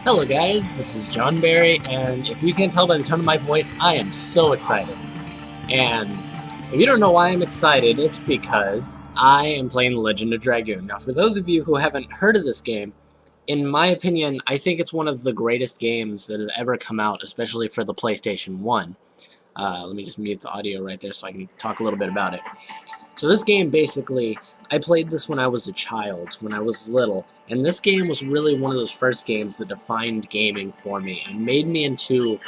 Hello guys, this is John Barry, and if you can't tell by the tone of my voice, I am so excited. And if you don't know why I'm excited, it's because I am playing The Legend of Dragoon. Now for those of you who haven't heard of this game, in my opinion, I think it's one of the greatest games that has ever come out, especially for the PlayStation 1. Let me just mute the audio right there so I can talk a little bit about it. So this game basically, I played this when I was a child, when I was little, and this game was really one of those first games that defined gaming for me and made me into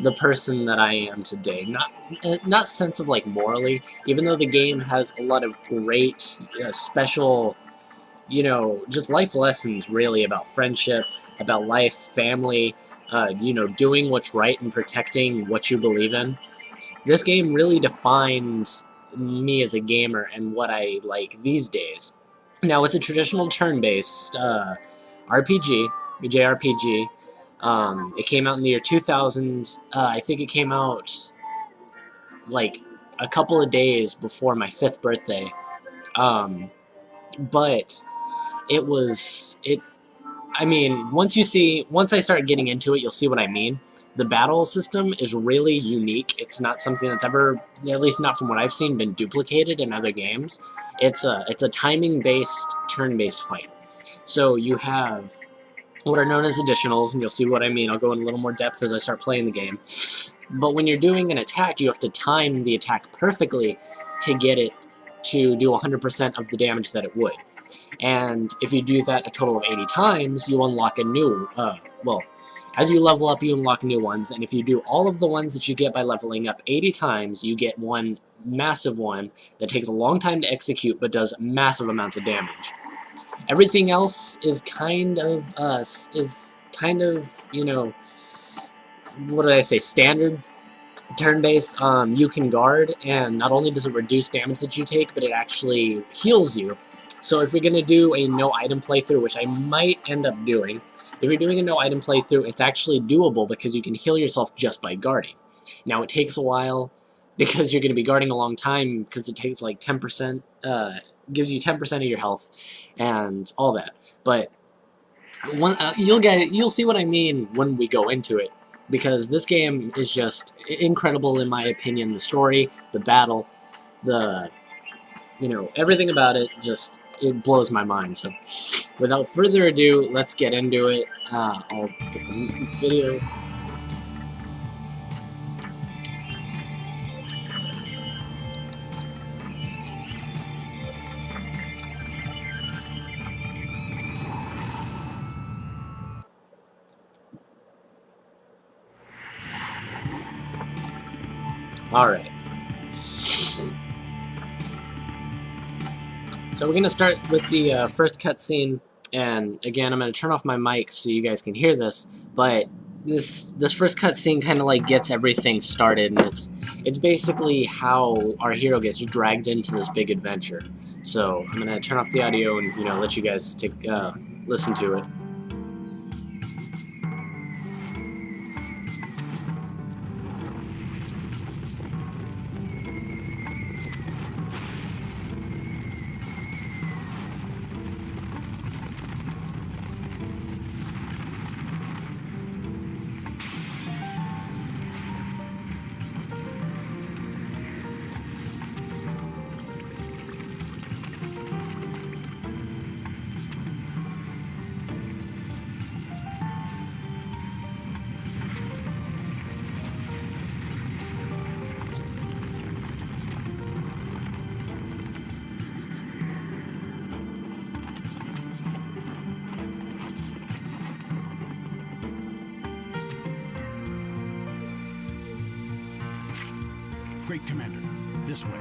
the person that I am today. Not sense of like morally, even though the game has a lot of great, special, just life lessons really about friendship, about life, family, doing what's right and protecting what you believe in. This game really defined me as a gamer and what I like these days. Now, it's a traditional turn-based RPG, JRPG. It came out in the year 2000. I think it came out like a couple of days before my 5th birthday. But it was it. I mean, once I start getting into it, you'll see what I mean. The battle system is really unique. It's not something that's ever, at least not from what I've seen, been duplicated in other games. It's a timing-based, turn-based fight. So you have what are known as additionals, and you'll see what I mean. I'll go in a little more depth as I start playing the game. But when you're doing an attack, you have to time the attack perfectly to get it to do 100% of the damage that it would. And if you do that a total of 80 times, you unlock a new, as you level up, you unlock new ones, and if you do all of the ones that you get by leveling up 80 times, you get one massive one that takes a long time to execute, but does massive amounts of damage. Everything else is kind of, what did I say, standard turn-based. You can guard, and not only does it reduce damage that you take, but it actually heals you. So if you're going to do a no-item playthrough, which I might end up doing, if you're doing a no-item playthrough, it's actually doable because you can heal yourself just by guarding. Now, it takes a while because you're going to be guarding a long time because it takes like 10%, gives you 10% of your health and all that. But you'll see what I mean when we go into it, because this game is just incredible in my opinion. The story, the battle, everything about it it blows my mind. So without further ado, let's get into it. I'll put the video. Alright. So we're going to start with the first cutscene, and again, I'm going to turn off my mic so you guys can hear this, but this first cutscene kind of like gets everything started, and it's basically how our hero gets dragged into this big adventure. So I'm going to turn off the audio and let you guys listen to it. Great Commander, this way.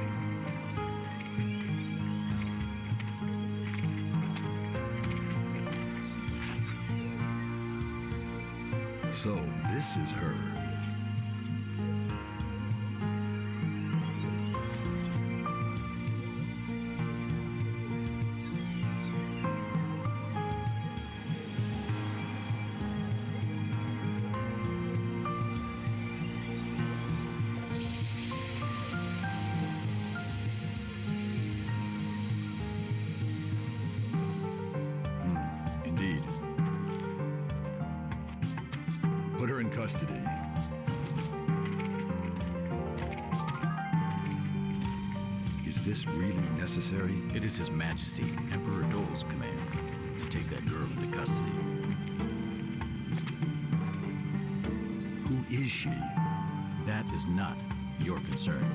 So, this is her. custody. Is this really necessary? It is His Majesty, Emperor Dole's command to take that girl into custody. Who is she? That is not your concern.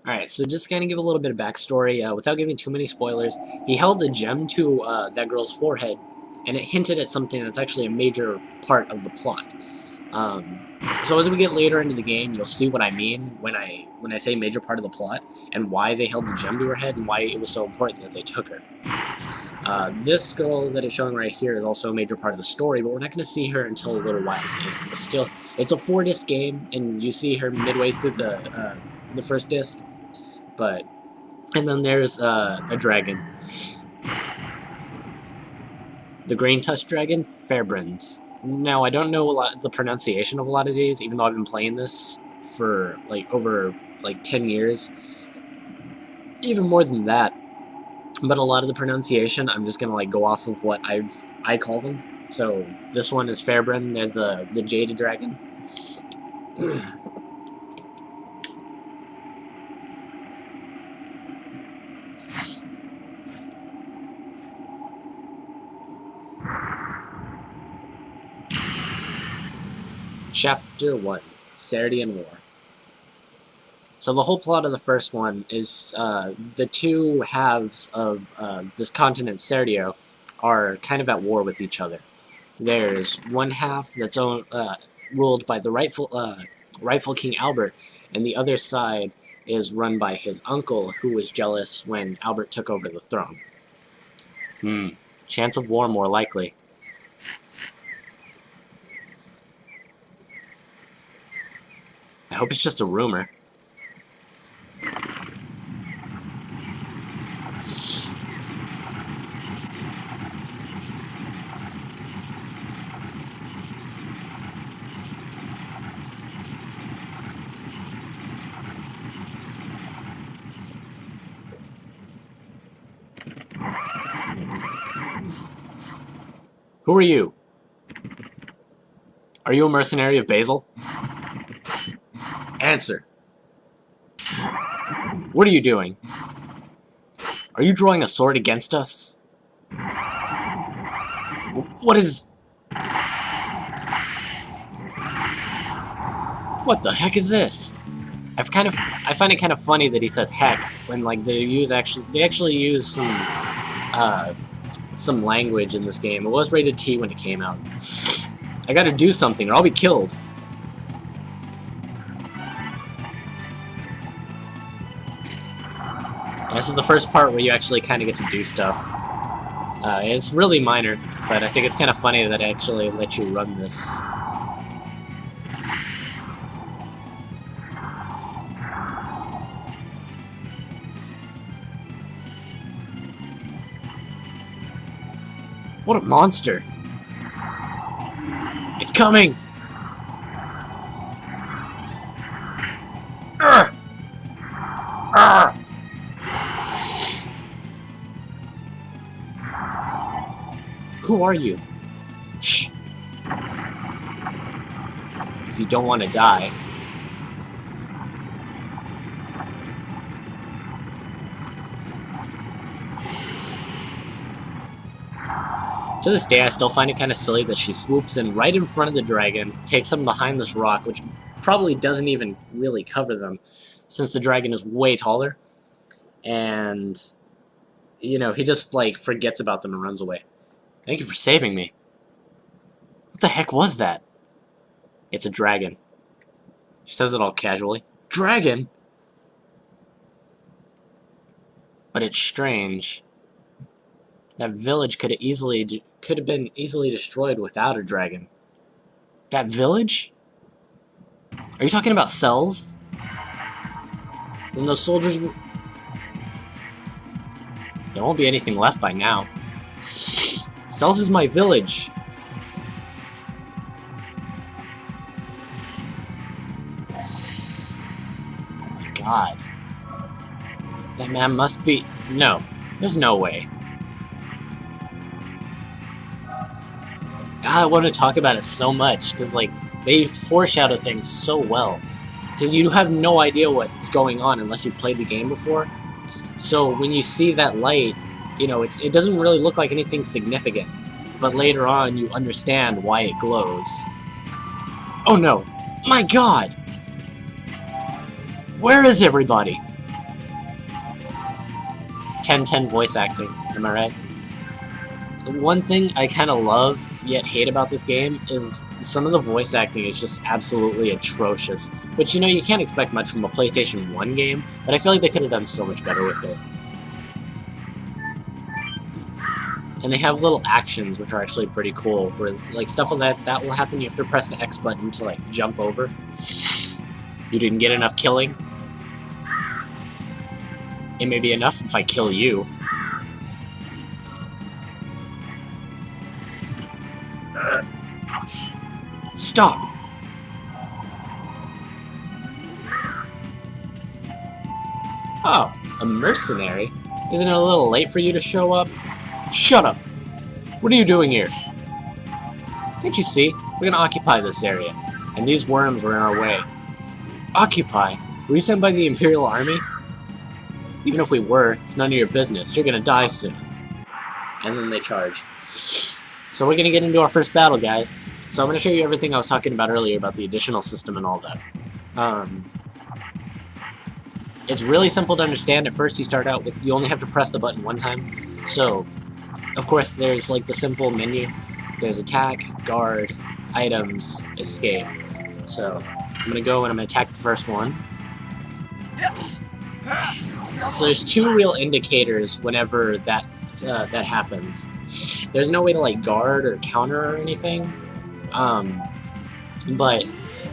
Alright, so just to kind of give a little bit of backstory, without giving too many spoilers, he held a gem to that girl's forehead, and it hinted at something that's actually a major part of the plot. So as we get later into the game, you'll see what I mean when I say major part of the plot, and why they held the gem to her head, and why it was so important that they took her. This girl that it's showing right here is also a major part of the story, but we're not going to see her until a little while's in. But still, it's a 4-disc game, and you see her midway through the first disc. And then there's a dragon. The green tusk dragon, Fairbrand. Now, I don't know the pronunciation of a lot of these, even though I've been playing this for over 10 years. Even more than that. But a lot of the pronunciation, I'm just gonna go off of what I call them. So this one is Fairbrand. They're the jaded dragon. Chapter 1, Serdian War. So the whole plot of the first one is the two halves of this continent, Serdio, are kind of at war with each other. There's one half that's ruled by the rightful King Albert, and the other side is run by his uncle, who was jealous when Albert took over the throne. Chance of war more likely. I hope it's just a rumor. Who are you? Are you a mercenary of Basil? Answer. What are you doing? Are you drawing a sword against us? What is... What the heck is this? I find it kind of funny that he says heck when they actually use some language in this game. It was rated T when it came out. I gotta do something or I'll be killed. This is the first part where you actually kind of get to do stuff. It's really minor, but I think it's kind of funny that it actually lets you run this. What a monster! It's coming! Urgh! Urgh! Who are you? Shh! If you don't want to die. To this day, I still find it kind of silly that she swoops in right in front of the dragon, takes him behind this rock, which probably doesn't even really cover them, since the dragon is way taller. And, you know, he just, forgets about them and runs away. Thank you for saving me. What the heck was that? It's a dragon. She says it all casually. Dragon? But it's strange. That village could have been easily destroyed without a dragon. That village? Are you talking about cells? Then those soldiers... There won't be anything left by now. Cells is my village. Oh my god. That man must be... No. There's no way. I want to talk about it so much, because, like, they foreshadow things so well. Because you have no idea what's going on unless you've played the game before. So when you see that light, you know, it doesn't really look like anything significant. But later on, you understand why it glows. Oh no! My god! Where is everybody? 10/10 voice acting, am I right? The one thing I kind of love yet hate about this game is some of the voice acting is just absolutely atrocious. Which, you know, you can't expect much from a PlayStation 1 game, but I feel like they could have done so much better with it. And they have little actions which are actually pretty cool, where it's like stuff like that will happen. You have to press the X button to like jump over. You didn't get enough killing. It may be enough if I kill you. Stop! Oh, a mercenary? Isn't it a little late for you to show up? Shut up! What are you doing here? Can't you see? We're gonna occupy this area, and these worms are in our way. Occupy? Were you sent by the Imperial Army? Even if we were, it's none of your business. You're gonna die soon. And then they charge. So we're gonna get into our first battle, guys. So I'm gonna show you everything I was talking about earlier about the additional system and all that. It's really simple to understand. At first you start out with, you only have to press the button one time. So, of course, there's like the simple menu. There's attack, guard, items, escape. So, I'm gonna go and I'm gonna attack the first one. So there's two real indicators whenever that happens. There's no way to like guard or counter or anything. But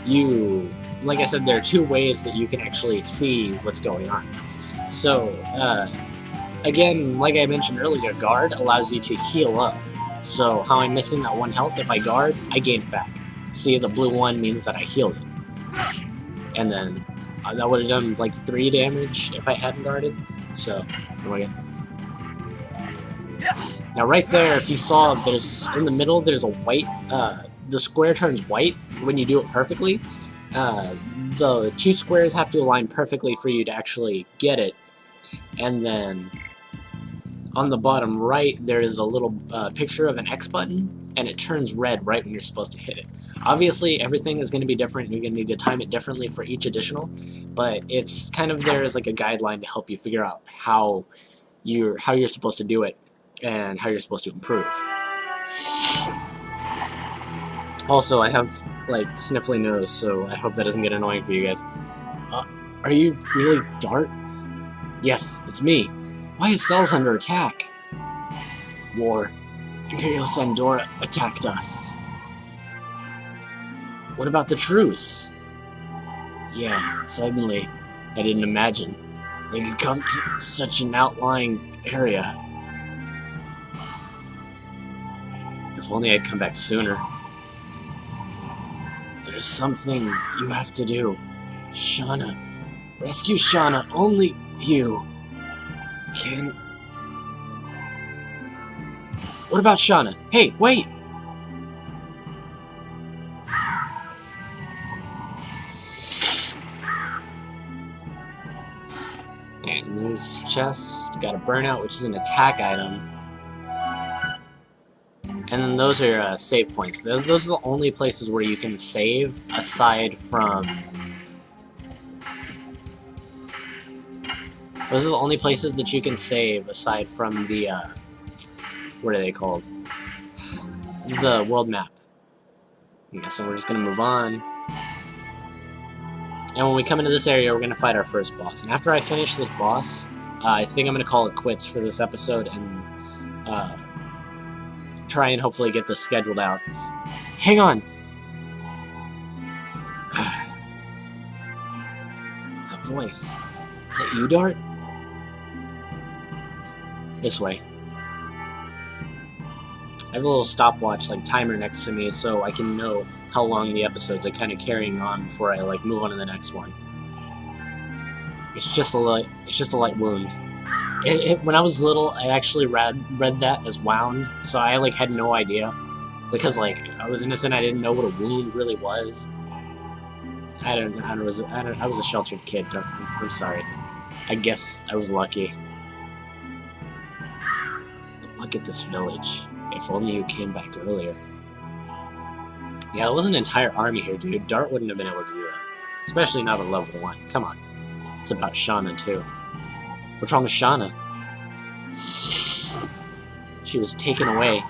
you, like I said, there are two ways that you can actually see what's going on. So, again, like I mentioned earlier, guard allows you to heal up. So how I'm missing that 1 health, if I guard, I gain it back. See, the blue one means that I healed it. And then that would have done like 3 damage if I hadn't guarded. So, here we go. Now right there, if you saw, there's in the middle, there's a white, the square turns white when you do it perfectly. The 2 squares have to align perfectly for you to actually get it. And then on the bottom right, there is a little picture of an X button, and it turns red right when you're supposed to hit it. Obviously, everything is going to be different. You're going to need to time it differently for each additional, but it's kind of there as like a guideline to help you figure out how you're supposed to do it and how you're supposed to improve. Also, I have like sniffly nose, so I hope that doesn't get annoying for you guys. Are you really Dart? Yes, it's me. Why is Cells under attack? War. Imperial Sandora attacked us. What about the truce? Yeah, suddenly, I didn't imagine they could come to such an outlying area. If only I'd come back sooner. There's something you have to do. Shauna. Rescue Shauna. Only you can... What about Shauna? Hey, wait! And this chest got a burnout, which is an attack item. And then those are save points. Those are the only places where you can save aside from... Those are the only places that you can save aside from the, what are they called? The world map. Yeah, so we're just gonna move on. And when we come into this area, we're gonna fight our first boss. And after I finish this boss, I think I'm gonna call it quits for this episode, and try and hopefully get this scheduled out. Hang on! A voice. Is that you, Dart? This way. I have a little stopwatch, like, timer next to me, so I can know how long the episodes are kind of carrying on before I, like, move on to the next one. It's just a light wound. When I was little, I actually read that as wound, so I, like, had no idea. Because, like, I was innocent, I didn't know what a wound really was. I was a sheltered kid, I'm sorry. I guess I was lucky. But look at this village. If only you came back earlier. Yeah, there was an entire army here, dude. Dart wouldn't have been able to do that. Especially not at level 1. Come on. It's about Shauna, too. What's wrong with Shauna? She was taken away.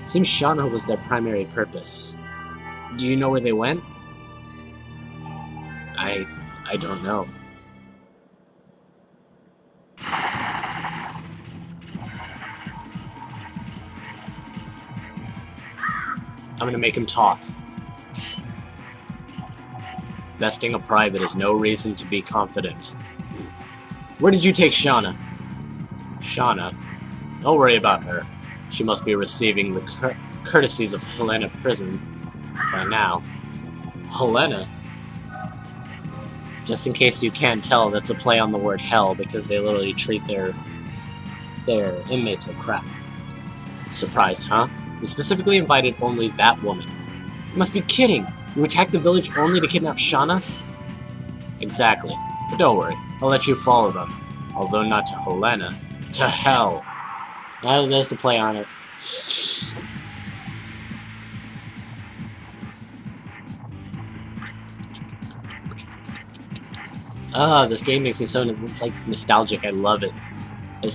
It seems Shauna was their primary purpose. Do you know where they went? I don't know. I'm gonna make him talk. Besting a private is no reason to be confident. Where did you take Shauna? Shauna? Don't worry about her. She must be receiving the courtesies of Helena prison by now. Helena? Just in case you can't tell, that's a play on the word hell, because they literally treat their inmates like crap. Surprised, huh? We specifically invited only that woman. You must be kidding! You attacked the village only to kidnap Shauna? Exactly. But don't worry, I'll let you follow them. Although not to Helena. To hell! Now there's the play on it. Ah, this game makes me so like nostalgic. I love it.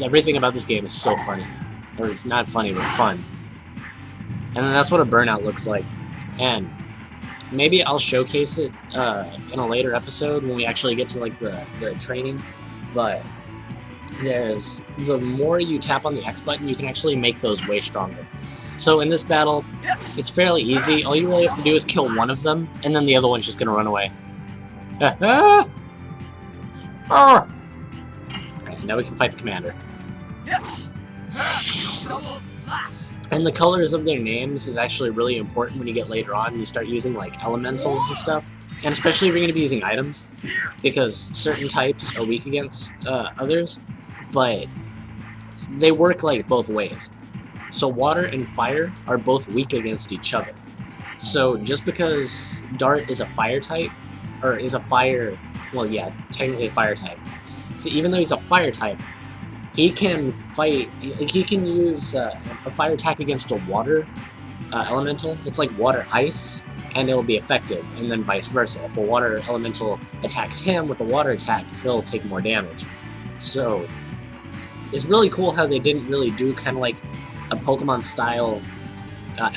Everything about this game is so funny. Or it's not funny, but fun. And then that's what a burnout looks like. And maybe I'll showcase it in a later episode when we actually get to like the training. But the more you tap on the X button, you can actually make those way stronger. So in this battle, it's fairly easy. All you really have to do is kill one of them, and then the other one's just gonna run away. Alright, now we can fight the commander. And the colors of their names is actually really important when you get later on and you start using like elementals and stuff. And especially if you're going to be using items, because certain types are weak against others, but they work like both ways. So water and fire are both weak against each other. So just because Dart is a fire type, or is a fire, well yeah, technically a fire type. So even though he's a fire type, he can fight, like he can use a fire attack against a water elemental. It's like water ice, and it'll be effective, and then vice versa. If a water elemental attacks him with a water attack, he'll take more damage. So it's really cool how they didn't really do kind of like a Pokemon style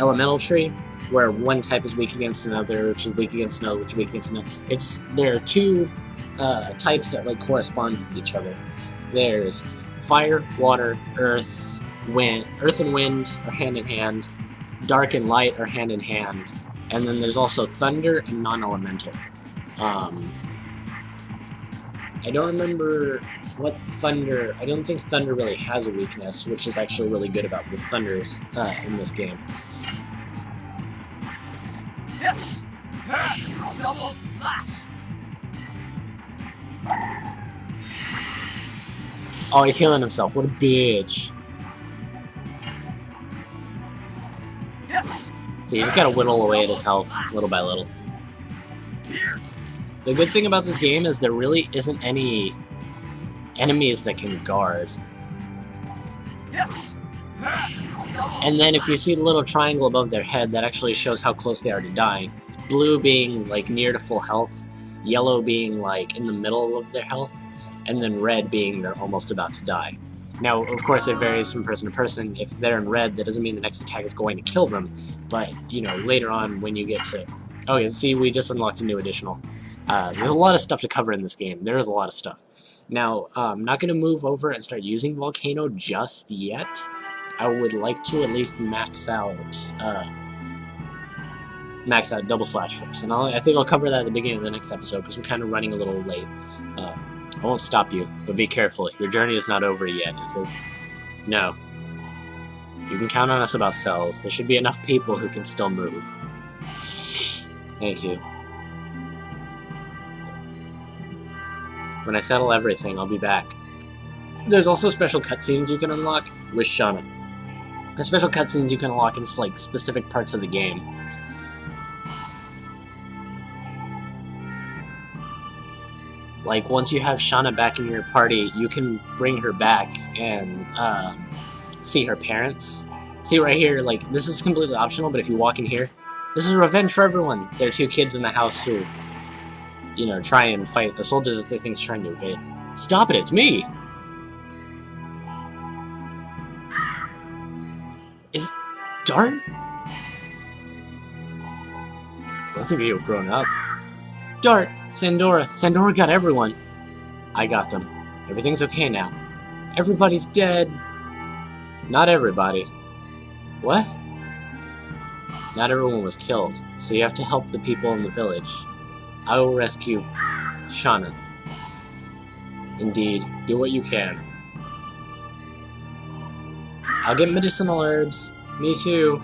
elemental tree, where one type is weak against another, which is weak against another, which is weak against another. There are two types that like correspond with each other. There's fire, water, earth, wind. Earth and wind are hand in hand. Dark and light are hand in hand. And then there's also thunder and non-elemental. I don't remember what thunder. I don't think thunder really has a weakness, which is actually really good about the thunder in this game. Double slash. Oh, he's healing himself. What a bitch. So you just gotta whittle away at his health, little by little. The good thing about this game is there really isn't any enemies that can guard. And then if you see the little triangle above their head, that actually shows how close they are to dying. Blue being like near to full health, yellow being like in the middle of their health, and then red being they're almost about to die. Now, of course, it varies from person to person. If they're in red, that doesn't mean the next attack is going to kill them, but, you know, later on when you get to... Oh, yeah, see, we just unlocked a new additional. There's a lot of stuff to cover in this game. There is a lot of stuff. Now, I'm not going to move over and start using Volcano just yet, I would like to at least max out double slash first, and I think I'll cover that at the beginning of the next episode because we're kind of running a little late. I won't stop you, but be careful. Your journey is not over yet, is it? No. You can count on us about cells. There should be enough people who can still move. Thank you. When I settle everything, I'll be back. There's also special cutscenes you can unlock with Shauna. The special cutscenes you can unlock in like specific parts of the game. Like, once you have Shauna back in your party, you can bring her back and see her parents. See right here, like, this is completely optional, but if you walk in here, this is revenge for everyone. There are 2 kids in the house who, you know, try and fight a soldier that they think is trying to invade. Stop it, it's me! Is Dart? Both of you have grown up. Dart! Sandora! Sandora got everyone! I got them. Everything's okay now. Everybody's dead! Not everybody. What? Not everyone was killed, so you have to help the people in the village. I will rescue Shauna. Indeed, do what you can. I'll get medicinal herbs. Me too.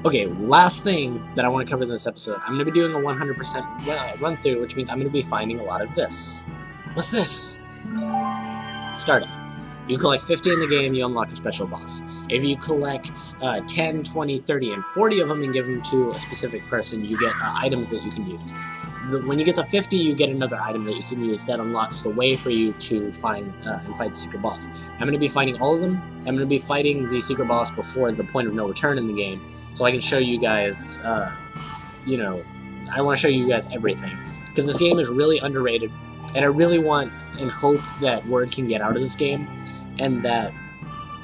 Okay, last thing that I want to cover in this episode. I'm going to be doing a 100% run-through, which means I'm going to be finding a lot of this. What's this? Stardust. You collect 50 in the game, you unlock a special boss. If you collect 10, 20, 30, and 40 of them and give them to a specific person, you get items that you can use. When you get to 50, you get another item that you can use that unlocks the way for you to find and fight the secret boss. I'm going to be fighting all of them. I'm going to be fighting the secret boss before the point of no return in the game, so I can show you guys, you know, I want to show you guys everything. Because this game is really underrated, and I really want and hope that word can get out of this game, and that,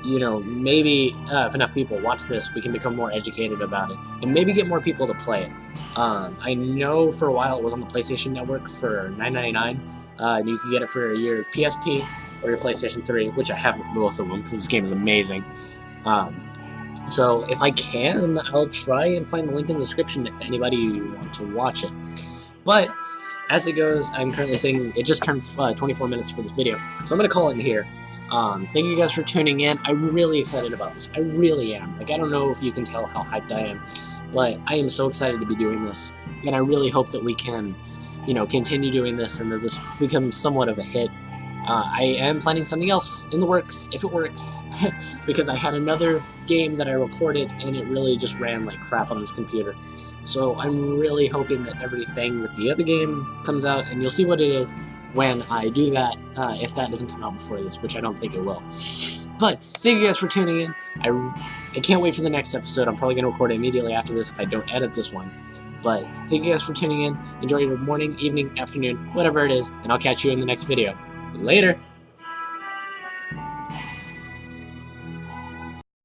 you know, maybe if enough people watch this, we can become more educated about it, and maybe get more people to play it. I know for a while it was on the PlayStation Network for $9.99, and you could get it for your PSP or your PlayStation 3, which I have both of them because this game is amazing. So if I can, I'll try and find the link in the description if anybody wants to watch it. But as it goes, I'm currently saying it just turned 24 minutes for this video, so I'm going to call it in here. Thank you guys for tuning in. I'm really excited about this. I really am. Like, I don't know if you can tell how hyped I am, but I am so excited to be doing this, and I really hope that we can, you know, continue doing this and that this becomes somewhat of a hit. I am planning something else in the works, if it works, because I had another game that I recorded and it really just ran like crap on this computer. So I'm really hoping that everything with the other game comes out, and you'll see what it is when I do that, if that doesn't come out before this, which I don't think it will. But thank you guys for tuning in. I can't wait for the next episode. I'm probably going to record it immediately after this if I don't edit this one. But thank you guys for tuning in. Enjoy your morning, evening, afternoon, whatever it is, and I'll catch you in the next video. Later!